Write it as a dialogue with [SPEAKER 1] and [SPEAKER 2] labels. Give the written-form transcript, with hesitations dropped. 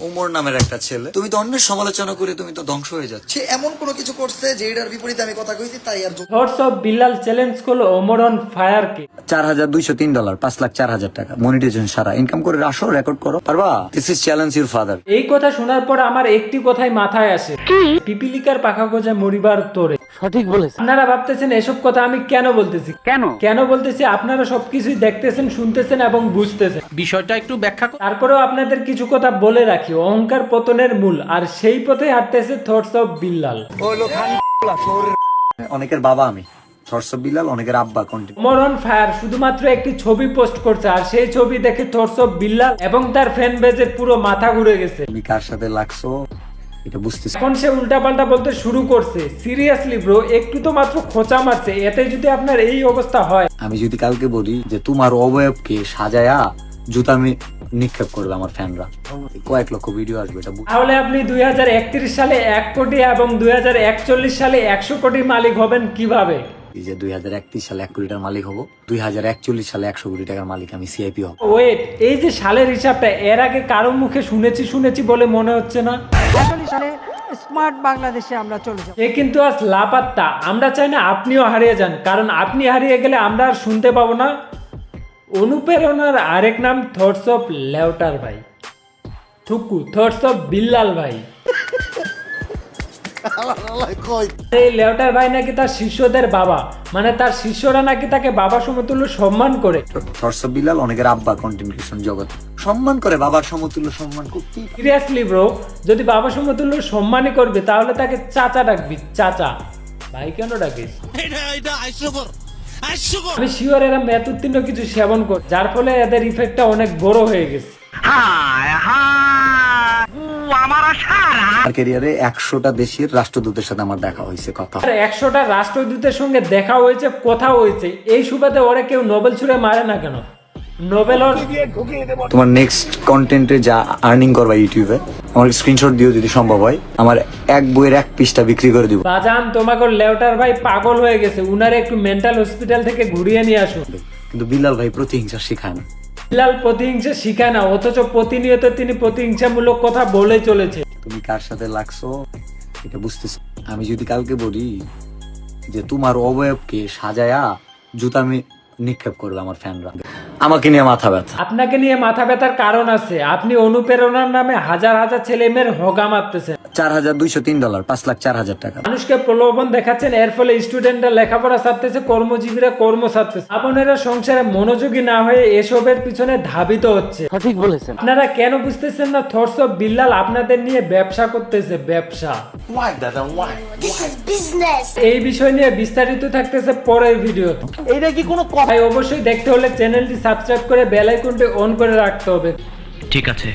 [SPEAKER 1] ওমর নামের একটা ছেলে, তুমি তো অন্যের সমালোচনা করে তুমি তো ধ্বংস হয়ে যাচ্ছে।
[SPEAKER 2] সে এমন কোনো কিছু করছে যে এটার বিপরীতে আমি কথা কইছি, তাই আর
[SPEAKER 3] থটস অফ বিল্লাল চ্যালেঞ্জ করলো ওমর অন ফায়ারকে।
[SPEAKER 1] $4,203, 5,04,000 টাকা মনিটাইজেশন সারা ইনকাম করে আসো, রেকর্ড করো, পারবা? This is challenge your father.
[SPEAKER 3] এই কথা শোনার পর আমার একটি কথাই মাথায় আসে, পিপিলিকার পাখা গোজা মরিবার তোরে।
[SPEAKER 4] সঠিক বলেছেন।
[SPEAKER 3] আপনারা ভাবতেছেন এসব কথা আমি কেন বলতেছি, কেন বলতেছি? আপনারা সবকিছুই দেখতেছেন, শুনতেছেন এবং বুঝতেছেন।
[SPEAKER 4] বিষয়টা একটু ব্যাখ্যা
[SPEAKER 3] তারপরেও আপনাদের কিছু কথা বলে রাখি, অহংকার পতনের মূল, আর সেই পথে হাঁটতেছে থটস অফ বিল্লাল।
[SPEAKER 1] অনেকের বাবা আমি, থটস অফ বিল্লাল, অনেকের আব্বা কন্টেন্ট।
[SPEAKER 3] ওমর অন ফায়ার শুধুমাত্র একটি ছবি পোস্ট করছে, আর সেই ছবি দেখে থটস অফ বিল্লাল এবং তার ফ্যান বেজের পুরো মাথা ঘুরে গেছে।
[SPEAKER 1] তুমি কার সাথে লাগছো এটা বুঝতেছি।
[SPEAKER 3] এখন সে উল্টাপাল্টা বলতে শুরু করছে। সিরিয়াসলি ব্রো, একটু তো মাত্র খোঁচা মারছে, এতে যদি আপনার এই অবস্থা হয়।
[SPEAKER 1] আমি যদি কালকে বলি যে তোমার অবয়বকে সাজায়া জুতা আমি নিক্ষেপ করবে আমার ফ্যানরা, কয়েক লক্ষ ভিডিও আসবে এটা
[SPEAKER 3] তাহলে আপনি 2031 সালে 1 কোটি এবং 2041 সালে 100 কোটির মালিক হবেন কিভাবে?
[SPEAKER 1] এই যে 2031 সালে 1 কোটি টাকার মালিক হবো, 2041 সালে 100 কোটি টাকার মালিক আমি সিআইপি হব।
[SPEAKER 3] ওয়েট, এই যে সালের হিসাবটা এর আগে কারো মুখে শুনেছি বলে মনে হচ্ছে না?
[SPEAKER 5] ৪৬ সালে স্মার্ট বাংলাদেশে আমরা চলে যাব।
[SPEAKER 3] এ কিন্তু আজ লাপাত্তা। আমরা চাই না আপনিও হারিয়ে যান, কারণ আপনি হারিয়ে গেলে আমরা আর শুনতে পাবো না। অনুপ্রেরণার আরেক নাম থটস অফ লেউটার ভাই, থুকু থটস অফ বিল্লাল ভাই। এই লেউটার ভাই নাকি তার শিষ্যদের বাবা, মানে তার শিষ্যরা নাকি তাকে বাবা সমতুল্য সম্মান করে।
[SPEAKER 1] থটস অফ বিল্লাল, অনেকের আব্বা কন্টেন্ট ক্রিয়েশন জগৎ সম্মান করে, বাবার সমতুল্য সম্মান করতে।
[SPEAKER 3] সিরিয়াসলি ব্রো, যদি বাবা সমতুল্য সম্মানই করবে তাহলে তাকে চাচা ডাকবি, চাচা। ভাই কেন ডাকিস? আমি শিওর এরা মেয়াদ উত্তীর্ণ কিছু সেবন করে, যার ফলে এদের ইফেক্টটা অনেক বড় হয়ে গেছে।
[SPEAKER 1] আমার ক্যারিয়ারে 100টা দেশের রাষ্ট্রদূতের সাথে আমার দেখা হয়েছে, কথা।
[SPEAKER 3] আর 100টা রাষ্ট্রদূতের সঙ্গে দেখা হয়েছে, কথা হয়েছে, এই সুবাদে ওরা কেউ নোবেল ছুড়ে মারে না কেন? নোবেল
[SPEAKER 1] তোমার নেক্সট কন্টেন্টে যা আর্নিং করবা ইউটিউবে, আমার স্ক্রিনশট দিও যদি সম্ভব হয়, আমার এক বইয়ের 1 পৃষ্ঠা বিক্রি করে দিব।
[SPEAKER 3] বাজান, তোমাকে লেউটার ভাই পাগল হয়ে গেছে, উনারে একটু মেন্টাল হসপিটাল থেকে ঘুরিয়ে নিয়ে আসুন।
[SPEAKER 1] কিন্তু বিল্লাল ভাই প্রতিহিংসা শেখায় না।
[SPEAKER 3] বিল্লাল প্রতিহিংসা শিখায় না, অথচ প্রতিনিয়ত তিনি প্রতিহিংসামূলক কথা বলে চলেছে।
[SPEAKER 1] তুমি কার সাথে লাগছো এটা বুঝতেছি। আমি যদি কালকে বলি যে তোমার অবয়বকে সাজায়া জুতা আমি নিক্ষেপ করবে আমার ফ্যানরা, আমাকে নিয়ে মাথা ব্যথা।
[SPEAKER 3] আপনাকে নিয়ে মাথা ব্যথার কারণ আছে, আপনি অনুপ্রেরণার নামে হাজার হাজার ছেলে মেয়ের হগা মারতেছেন।
[SPEAKER 1] $4,203, 5,04,000 টাকা।
[SPEAKER 3] মানুষকে প্রলোভন দেখাচ্ছেন, এর ফলে স্টুডেন্টরা লেখাপড়া ছাড়তেছে, কর্মজীবীরা কর্ম ছাড়তেছে, আপনারা সংসারে মনোযোগী না হয়ে এসবের পিছনে ধাবিত হচ্ছে।
[SPEAKER 4] সঠিক বলেছেন।
[SPEAKER 3] আপনারা কেন বুঝতেছেন না? থটস অফ বিল্লাল আপনাদের নিয়ে ব্যবসা করতেছে, ব্যবসা। এই বিষয় নিয়ে বিস্তারিত থাকতেছে পরের ভিডিও।
[SPEAKER 4] এইটা কি কোনো কথা?
[SPEAKER 3] তাই অবশ্যই দেখতে হলে চ্যানেলটি সাবস্ক্রাইব করে বেল আইকনটি অন করে রাখতে হবে।
[SPEAKER 4] ঠিক আছে।